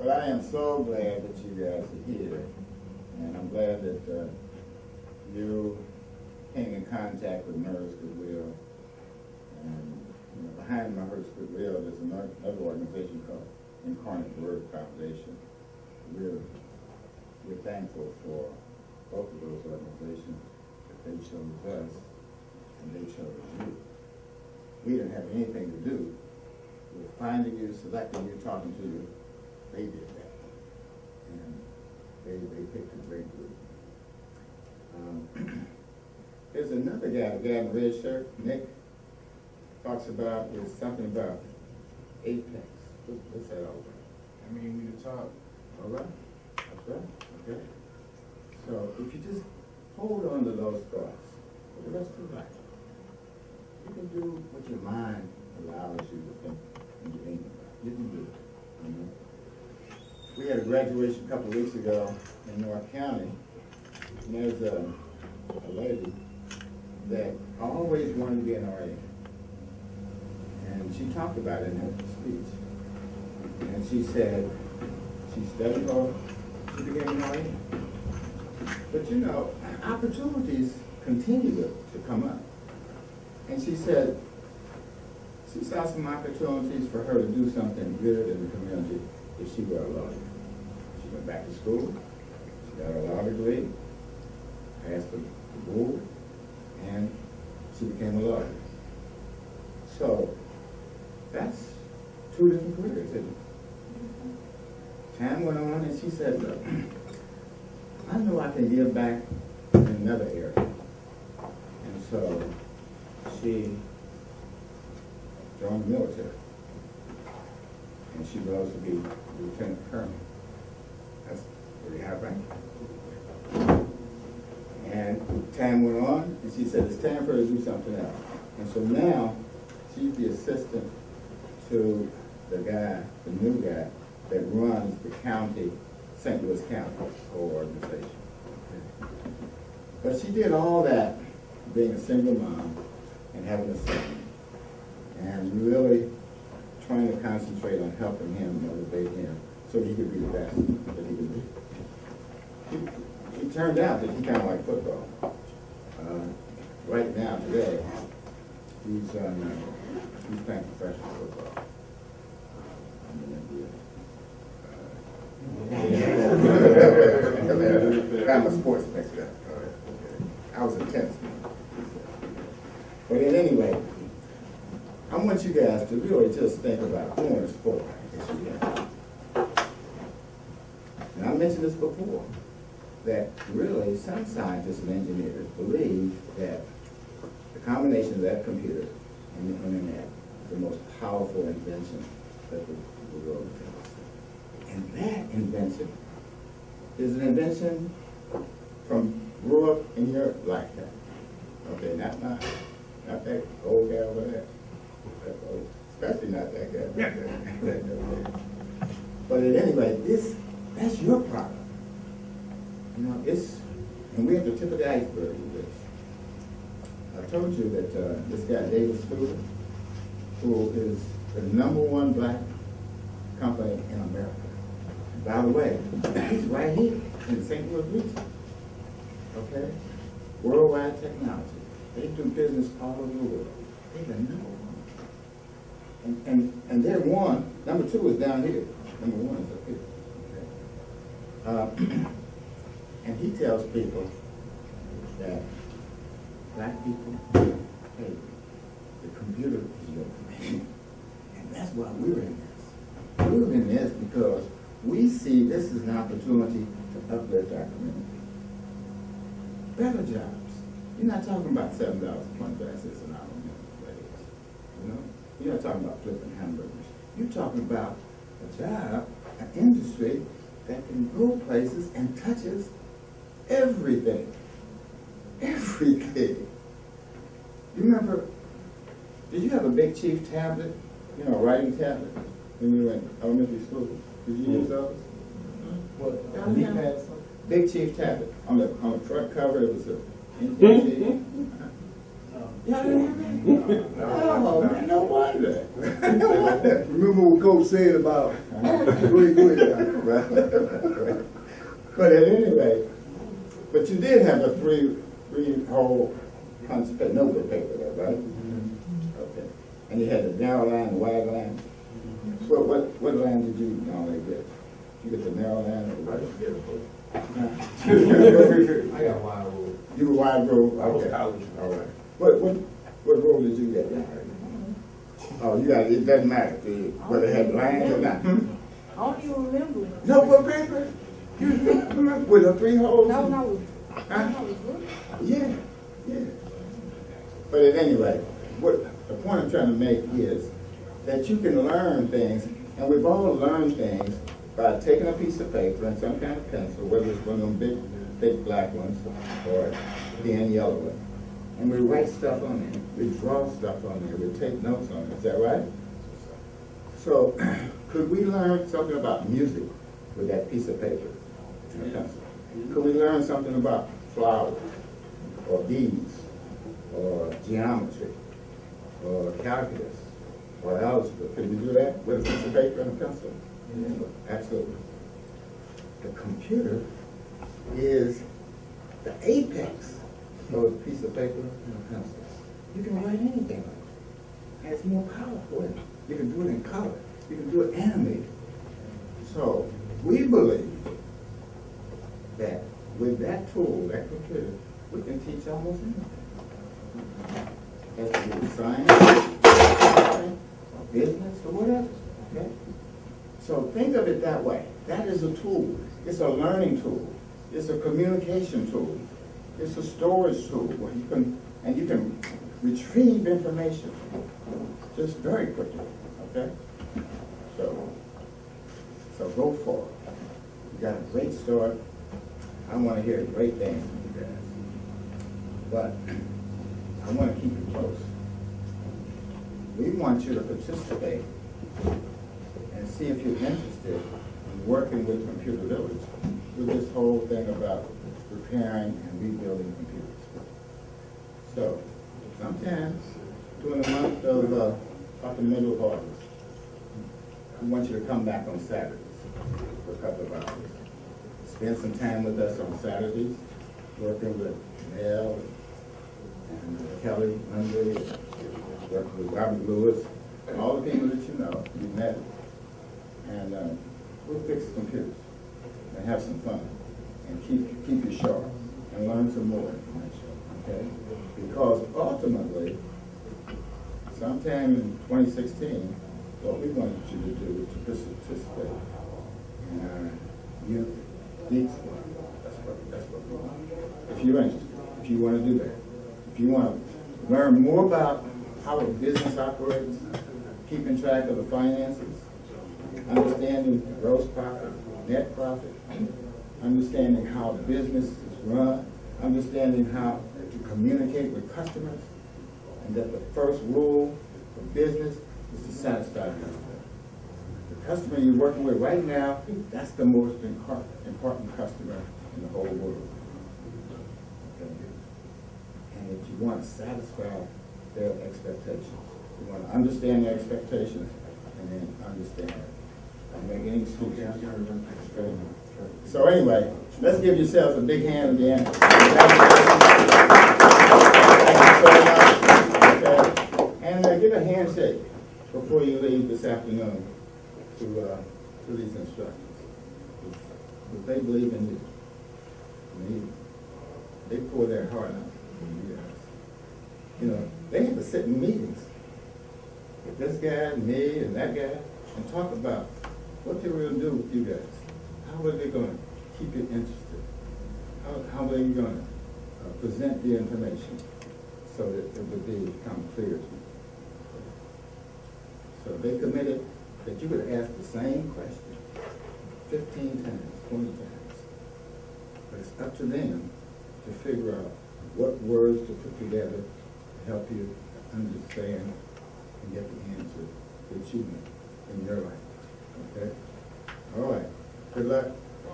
Well, I am so glad that you guys are here, and I'm glad that you came in contact with Nurse Goodwill. And behind my Nurse Goodwill, there's another organization called Incarnate Word Foundation. We're thankful for both of those organizations that they chose us and they chose you. We didn't have anything to do with finding you, selecting you, talking to you. They did that, and they picked a great group. There's another guy, the guy in the red shirt, Nick, talks about, is something about apex. What's that all about? I mean, we can talk. All right, that's right, okay. So if you just hold on to those thoughts for the rest of life, you can do what your mind allows you to think and you think about. You can do it, you know? We had a graduation a couple of weeks ago in North County, and there's a lady that always wanted to be an RA. And she talked about it in her speech. And she said she studied hard, she became an RA. But you know, opportunities continue to come up. And she said she saw some opportunities for her to do something good in the community if she were a lawyer. She went back to school, she got a law degree, passed the board, and she became a lawyer. So that's two different careers, isn't it? Time went on and she said, look, I know I can give back in another area. And so she joined the military. And she rose to be lieutenant colonel. That's pretty high rank. And time went on, and she said, it's time for her to do something else. And so now, she's the assistant to the guy, the new guy, that runs the county, St. Louis County organization. But she did all that being a single mom and having a son, and really trying to concentrate on helping him, motivate him, so he could be the best that he could be. It turned out that he kind of liked football. Right now, today, he's playing professional football. I'm a sports fan. I was a tennis man. But anyway, I want you guys to really just think about doing a sport that you have. And I mentioned this before, that really some scientists and engineers believe that the combination of that computer and the internet is the most powerful invention that the world has. And that invention is an invention grew up in your lifetime. Okay, not that old guy over there. Especially not that guy. But at any rate, that's your product. You know, and we're at the tip of the iceberg with this. I told you that this guy, David Stewart, who is the #1 black company in America. And by the way, he's right here in the St. Louis region. Okay? Worldwide technology. They do business all over the world. They're the #1. And they're one. #2 is down here. #1 is up here. Okay? And he tells people that black people, hey, the computer is your friend. And that's why we're in this. We're in this because we see this is an opportunity to uplift our community. Better jobs. You're not talking about $7.25 an hour minimum wage. You know? You're not talking about flipping hamburgers. You're talking about a job, an industry that can go places and touches everything. Everything. You remember, did you have a Big Chief tablet? You know, a writing tablet when you were in elementary school? Did you use those? What? Big Chief tablet. On the front cover, it was a Y'all didn't hear me? Oh, man, no wonder. No wonder. Remember what Coach said about, go ahead. Right. But at any rate, but you did have a three-hole punch paper, notebook paper there, right? Okay. And you had the narrow line, the wide line. What line did you normally get? You get the narrow line or the wide? I got wide rule. You were wide rule? I was Okay. college. All right. What rule did you get? Oh, you got it doesn't matter to you whether it had lines or not. I don't even remember. Notebook paper? You remember with the three holes? No. Yeah. But at any rate, what the point I'm trying to make is that you can learn things, and we've all learned things by taking a piece of paper and some kind of pencil, whether it's one of them big black ones or a thin yellow one. And we write stuff on it. We draw stuff on it. We take notes on it. Is that right? So, could we learn something about music with that piece of paper and a pencil? Could we learn something about flowers or bees or geometry or calculus or algebra? Could we do that with a piece of paper and a pencil? Yeah. Absolutely. The computer is the apex of a piece of paper and a pencil. You can write anything on it. And it's more powerful. You can do it in color. You can do it animated. So we believe that with that tool, that computer, we can teach almost anything. That's to do with science, or business, or whatever. Okay? So think of it that way. That is a tool. It's a learning tool. It's a communication tool. It's a storage tool where you can retrieve information just very quickly. Okay? So go for it. You got a great start. I want to hear great things from you guys. But I want to keep it close. We want you to participate and see if you're interested in working with Computer Village with this whole thing about repairing and rebuilding computers. So, sometimes during the month of up in the middle of August, we want you to come back on Saturdays for a couple of hours. Spend some time with us on Saturdays, working with Mel and Kelly Lundy, working with Robert Lewis, and all the people that you know, you met. And we'll fix computers and have some fun and keep you sharp and learn some more information, okay? Because ultimately, sometime in 2016, what we want you to do is to participate in our youth geek squad. That's what we want. If you're interested, if you want to do that, if you want to learn more about how a business operates, keeping track of the finances, understanding gross profit, net profit, understanding how business is run, understanding how to communicate with customers, and that the first rule for business is to satisfy the customer. The customer you're working with right now, that's the most important customer in the whole world. Okay? And if you want to satisfy their expectations, you want to understand their expectations and then understand it. Don't make any excuses. Okay? So anyway, let's give yourselves a big hand again. Thank you so much. Okay? And give a handshake before you leave this afternoon to these instructors. Because they believe in you. And they pour their heart out in you guys. You know, they have to sit in meetings with this guy, me, and that guy, and talk about what they were going to do with you guys. How are they going to keep you interested? How are they going to present the information so that it would become clear to you? So they committed that you would ask the same question 15 times, 20 times. But it's up to them to figure out what words to put together to help you understand and get the answer that you need in your life. Okay? All right. Good luck.